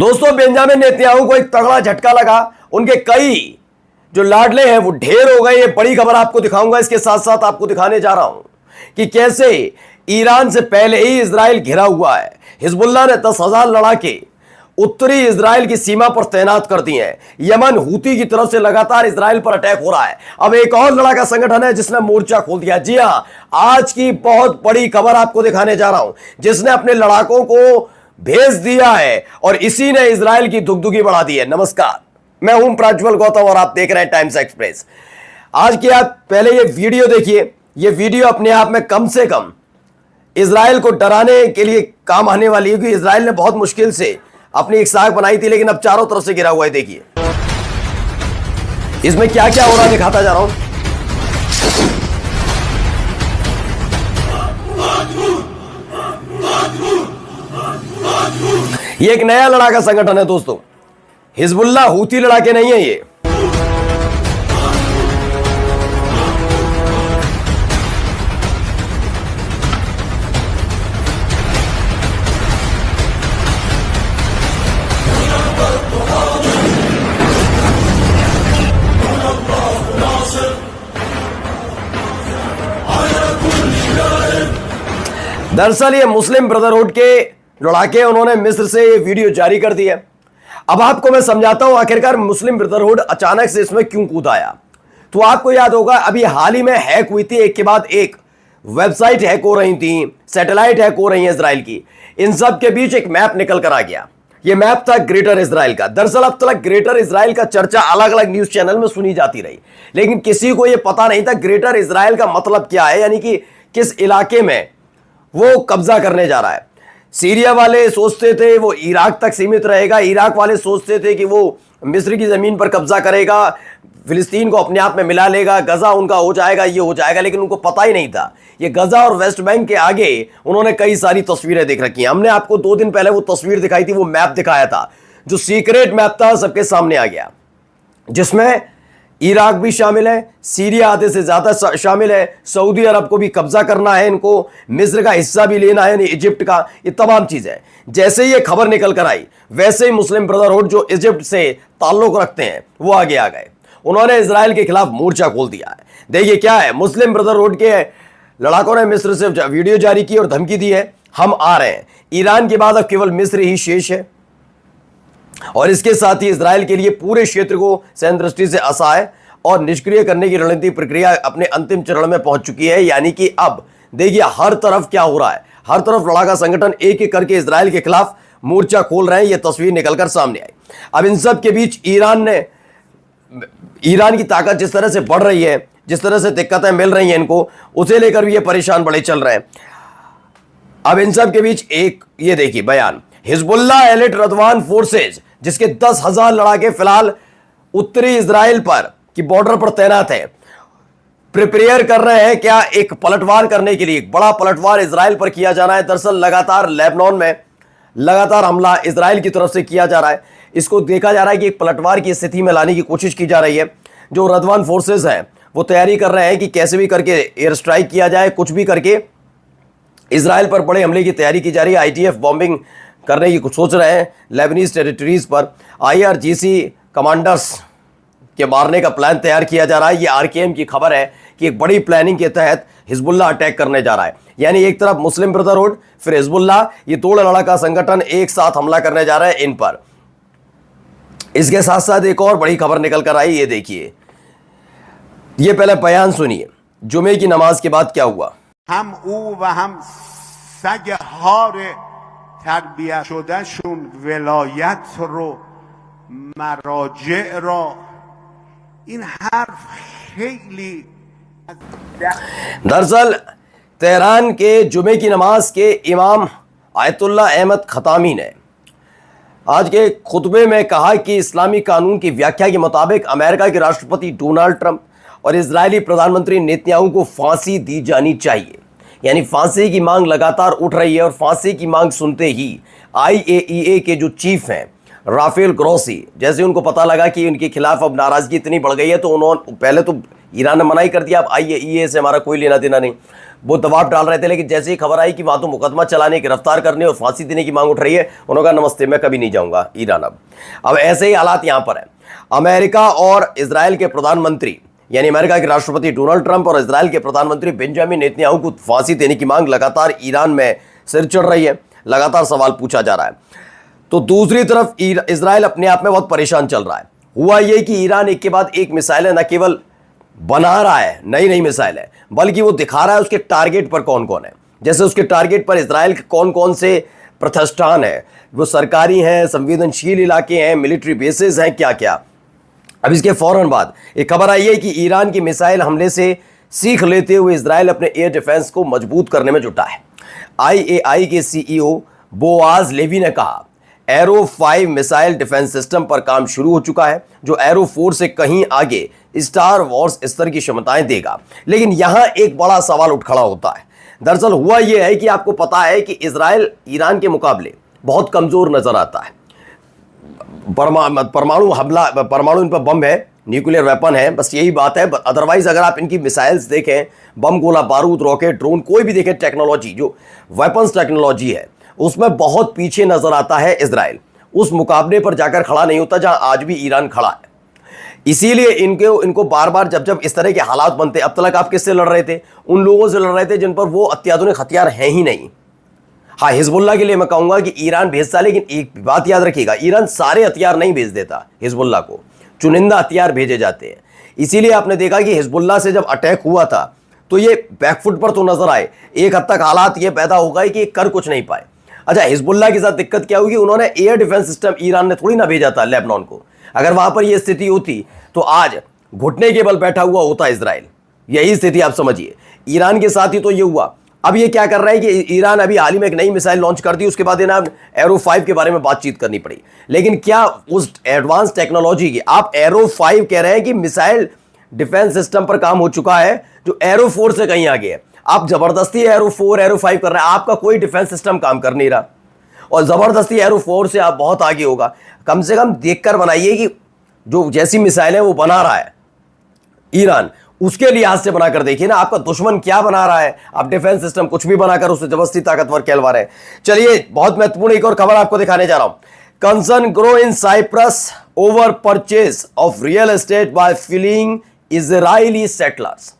दोस्तों, Benjamin Netanyahu को एक तगड़ा झटका लगा। उनके कई जो लाडले हैं वो ढेर हो गए। ये बड़ी खबर आपको दिखाऊंगा। इसके साथ साथ आपको दिखाने जा रहा हूं कि कैसे ईरान से पहले ही इजराइल घिरा हुआ है। हिजबुल्लाह ने 10,000 लड़ाके उत्तरी इजराइल की सीमा पर तैनात कर दिए हैं। यमन हूती की तरफ से लगातार इजराइल पर अटैक हो रहा है। अब एक और लड़ाका संगठन है जिसने मोर्चा खोल दिया। जी हां, आज की बहुत बड़ी खबर आपको दिखाने जा रहा हूं, जिसने अपने लड़ाकों को भेज दिया है और इसी ने इजराइल की दुगदुगी बढ़ा दी है। नमस्कार, मैं हूं प्रज्वल गौतम और आप देख रहे हैं टाइम्स एक्सप्रेस। आज की आप पहले ये वीडियो देखिए। ये वीडियो अपने आप में कम से कम इजराइल को डराने के लिए काम आने वाली है, क्योंकि इजराइल ने बहुत मुश्किल से अपनी एक साख बनाई थी, लेकिन अब चारों तरफ से घिरा हुआ है। देखिए इसमें क्या क्या हो रहा है, दिखाता जा रहा हूं। ये एक नया लड़ाका संगठन है दोस्तों। हिजबुल्लाह हूती लड़ाके नहीं है ये। दरअसल ये मुस्लिम ब्रदरहुड के लड़ाके, उन्होंने मिस्र से ये वीडियो जारी कर दी है। अब आपको मैं समझाता हूं आखिरकार मुस्लिम ब्रदरहुड अचानक से इसमें क्यों कूद आया। तो आपको याद होगा, अभी हाल ही में हैक हुई थी, एक के बाद एक वेबसाइट हैक हो रही थी, सैटेलाइट हैक हो रही है इजराइल की। इन सब के बीच एक मैप निकल कर आ गया। यह मैप था ग्रेटर इजराइल का। दरअसल अब तक ग्रेटर इजराइल का चर्चा अलग अलग न्यूज चैनल में सुनी जाती रही, लेकिन किसी को यह पता नहीं था ग्रेटर इजराइल का मतलब क्या है, यानी कि किस इलाके में वो कब्जा करने जा रहा है। सीरिया वाले सोचते थे वो इराक तक सीमित रहेगा, इराक वाले सोचते थे कि वो मिस्र की जमीन पर कब्जा करेगा, फिलिस्तीन को अपने आप में मिला लेगा, गजा उनका हो जाएगा, ये हो जाएगा। लेकिन उनको पता ही नहीं था ये गजा और वेस्ट बैंक के आगे उन्होंने कई सारी तस्वीरें देख रखी हैं। हमने आपको 2 दिन पहले वो तस्वीर दिखाई थी, वो मैप दिखाया था, जो सीक्रेट मैप था, सबके सामने आ गया, जिसमें इराक भी शामिल है, सीरिया आधे से ज्यादा शामिल है, सऊदी अरब को भी कब्जा करना है इनको, मिस्र का हिस्सा भी लेना है, इजिप्ट का, ये तमाम चीजें। जैसे ही ये खबर निकल कर आई, वैसे ही मुस्लिम ब्रदरहुड जो इजिप्ट से ताल्लुक रखते हैं वो आगे आ गए। उन्होंने इजराइल के खिलाफ मोर्चा खोल दिया है। देखिए क्या है, मुस्लिम ब्रदरहुड के लड़ाकों ने मिस्र से वीडियो जारी की और धमकी दी है, हम आ रहे हैं। ईरान के बाद अब केवल मिस्र ही शेष है और इसके साथ ही इजराइल के लिए पूरे क्षेत्र को सैन्य दृष्टि से असहाय और निष्क्रिय करने की रणनीतिक प्रक्रिया अपने अंतिम चरण में पहुंच चुकी है। यानी कि अब देखिए हर तरफ क्या हो रहा है, हर तरफ लड़ाका संगठन एक एक करके इजराइल के खिलाफ मोर्चा खोल रहे हैं। यह तस्वीर निकलकर सामने आई। अब इन सब के बीच ईरान की ताकत जिस तरह से बढ़ रही है, जिस तरह से दिक्कतें मिल रही हैं इनको, उसे लेकर भी ये परेशान बड़े चल रहे हैं। अब इन सब के बीच एक ये देखिए बयान, हिजबुल्लाह एलिट रदवान फोर्सेज, जिसके 10,000 लड़ाके फिलहाल उत्तरी इजराइल पर की बॉर्डर पर तैनात है, प्रिपेयर कर रहे हैं क्या एक पलटवार करने के लिए। एक बड़ा पलटवार इजराइल पर किया जाना है। दरअसल लगातार लेबनान में लगातार हमला इजराइल की तरफ से किया जा रहा है। इसको देखा जा रहा है कि एक पलटवार की स्थिति में लाने की कोशिश की जा रही है। जो रदवान फोर्सेज हैं वो तैयारी कर रहे हैं कि कैसे भी करके एयर स्ट्राइक किया जाए, कुछ भी करके इजराइल पर बड़े हमले की तैयारी की जा रही है। IDF बॉम्बिंग करने की सोच रहे हैं लेबनीज टेरिटरीज पर। IRGC कमांडर्स के मारने का प्लान तैयार किया जा रहा है। ये RKM की खबर है कि एक बड़ी प्लानिंग के तहत हिजबुल्लाह अटैक करने जा रहा है। यानी एक तरफ मुस्लिम ब्रदरहुड, फिर हिजबुल्लाह, ये 2 लड़ाका संगठन एक साथ हमला करने जा रहा है इन पर। इसके साथ साथ एक और बड़ी खबर निकल कर आई, ये देखिए। ये पहले बयान सुनिए, जुमे की नमाज के बाद क्या हुआ। हम ऊ व हम सग हार तरबियत शुदहशुन विलायत रो मराजिअ रो इन हर्फ खैली। दरअसल तेहरान के जुमे की नमाज के इमाम आयतुल्लाह अहमद खतामी ने आज के खुतबे में कहा कि इस्लामी कानून की व्याख्या के मुताबिक अमेरिका के राष्ट्रपति डोनाल्ड ट्रंप और इजरायली प्रधानमंत्री नेतन्याहू को फांसी दी जानी चाहिए। यानी फांसी की मांग लगातार उठ रही है और फांसी की मांग सुनते ही IAEA के जो चीफ हैं राफेल ग्रोसी, जैसे उनको पता लगा कि उनके खिलाफ अब नाराजगी इतनी बढ़ गई है, तो उन्होंने पहले तो ईरान ने मना ही कर दिया, अब IAEA से हमारा कोई लेना देना नहीं। वो दबाव डाल रहे थे, लेकिन जैसे ही खबर आई कि वहां तो मुकदमा चलाने, गिरफ्तार करने और फांसी देने की मांग उठ रही है, उन्होंने कहा नमस्ते, मैं कभी नहीं जाऊंगा ईरान। अब ऐसे ही हालात यहां पर है। अमेरिका और इजराइल के प्रधानमंत्री यानी अमेरिका के राष्ट्रपति डोनाल्ड ट्रंप और इजराइल के प्रधानमंत्री बेंजामिन नेतन्याहू को फांसी देने की मांग लगातार ईरान में सिर चढ़ रही है, लगातार सवाल पूछा जा रहा है। तो दूसरी तरफ इजराइल अपने आप में बहुत परेशान चल रहा है। हुआ यह कि ईरान एक के बाद एक मिसाइलें न केवल बना रहा है, नई नई मिसाइलें, बल्कि वो दिखा रहा है उसके टारगेट पर कौन कौन है। जैसे उसके टारगेट पर इजराइल के कौन कौन से प्रतिष्ठान है, वो सरकारी हैं, संवेदनशील इलाके हैं, मिलिट्री बेसेस हैं, क्या क्या। अब इसके फौरन बाद एक खबर आई है कि ईरान की मिसाइल हमले से सीख लेते हुए इजराइल अपने एयर डिफेंस को मजबूत करने में जुटा है। IAI के CEO बोआज लेवी ने कहा, एरो 5 मिसाइल डिफेंस सिस्टम पर काम शुरू हो चुका है, जो एरो 4 से कहीं आगे स्टार वॉर्स स्तर की क्षमताएं देगा। लेकिन यहां एक बड़ा सवाल उठ खड़ा होता है। दरअसल हुआ यह है कि आपको पता है कि इजराइल ईरान के मुकाबले बहुत कमजोर नजर आता है। परमाणु हमला, परमाणु इन पर बम है, न्यूक्लियर वेपन है, बस यही बात है। अदरवाइज अगर आप इनकी मिसाइल्स देखें, बम, गोला बारूद, रॉकेट, ड्रोन, कोई भी देखें, टेक्नोलॉजी जो वेपन्स टेक्नोलॉजी है उसमें बहुत पीछे नजर आता है इजराइल। उस मुकाबले पर जाकर खड़ा नहीं होता जहां आज भी ईरान खड़ा है। इसीलिए इनको बार बार जब इस तरह के हालात बनते, अब तक आप किससे लड़ रहे थे? उन लोगों से लड़ रहे थे जिन पर वो अत्याधुनिक हथियार हैं ही नहीं। हाँ, हिजबुल्लाह के लिए मैं कहूंगा कि ईरान भेजता, लेकिन एक बात याद रखिएगा, ईरान सारे हथियार नहीं भेज देता हिजबुल्लाह को, चुनिंदा हथियार भेजे जाते हैं। इसीलिए आपने देखा कि हिजबुल्लाह से जब अटैक हुआ था तो ये बैकफुट पर तो नजर आए, एक हद तक हालात ये पैदा हो गए कि कर कुछ नहीं पाए। अच्छा, हिजबुल्लाह के साथ दिक्कत क्या हुई? उन्होंने एयर डिफेंस सिस्टम ईरान ने थोड़ी ना भेजा था लेबनान को। अगर वहां पर यह स्थिति होती तो आज घुटने के बल बैठा हुआ होता इजराइल। यही स्थिति आप समझिए, ईरान के साथ ही तो ये हुआ। अब ये क्या कर रहा है कि ईरान अभी हाल ही में एक नई मिसाइल लॉन्च कर दी, उसके बाद ना एरो 5 के बारे में बातचीत करनी पड़ी। लेकिन क्या उस एडवांस टेक्नोलॉजी की, आप एरो 5 कह रहे हैं कि मिसाइल डिफेंस सिस्टम पर काम हो चुका है जो एरो 4 से कहीं आगे है। आप जबरदस्ती एरो 4, एरो 5 कर रहे हैं, आपका कोई डिफेंस सिस्टम काम कर नहीं रहा, और जबरदस्ती एरो 4 से आप बहुत आगे होगा। कम से कम देखकर बनाइए कि जो जैसी मिसाइल है वो बना रहा है ईरान, उसके लिहाज से बनाकर देखिए ना, आपका दुश्मन क्या बना रहा है। आप डिफेंस सिस्टम कुछ भी बनाकर उसे जबरदस्ती ताकतवर कहलवा रहे हैं। चलिए, बहुत महत्वपूर्ण एक और खबर आपको दिखाने जा रहा हूं। Concern grow in Cyprus over purchase of real estate by fleeing Israeli settlers.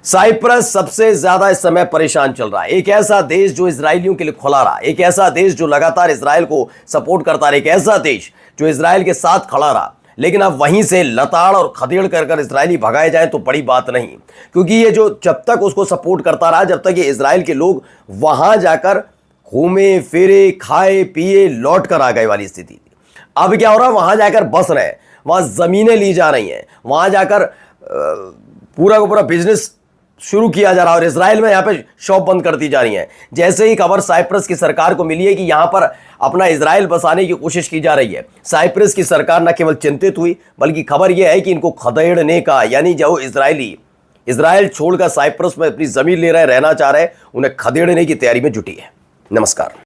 Cyprus सबसे ज्यादा इस समय परेशान चल रहा है। एक ऐसा देश जो इजरायलियों के लिए खुला रहा, एक ऐसा देश जो लगातार इजराइल को सपोर्ट करता रहा, एक ऐसा देश जो इजराइल के साथ खड़ा रहा। लेकिन अब वहीं से लताड़ और खदेड़ कर इजरायली भगाए जाए तो बड़ी बात नहीं, क्योंकि ये जो जब तक उसको सपोर्ट करता रहा, जब तक ये इजराइल के लोग वहां जाकर घूमे फिरे, खाए पिए, लौट कर आ गए वाली स्थिति थी। अब क्या हो रहा है? वहां जाकर बस रहे हैं, वहां जमीनें ली जा रही हैं, वहां जाकर पूरा का पूरा बिजनेस शुरू किया जा रहा है, और इजराइल में यहां पे शॉप बंद कर दी जा रही है। जैसे ही खबर साइप्रस की सरकार को मिली है कि यहां पर अपना इजराइल बसाने की कोशिश की जा रही है, साइप्रस की सरकार न केवल चिंतित हुई, बल्कि खबर यह है कि इनको खदेड़ने का, यानी जो इजराइल छोड़कर साइप्रस में अपनी जमीन ले रहे, रहना चाह रहे, उन्हें खदेड़ने की तैयारी में जुटी है। नमस्कार।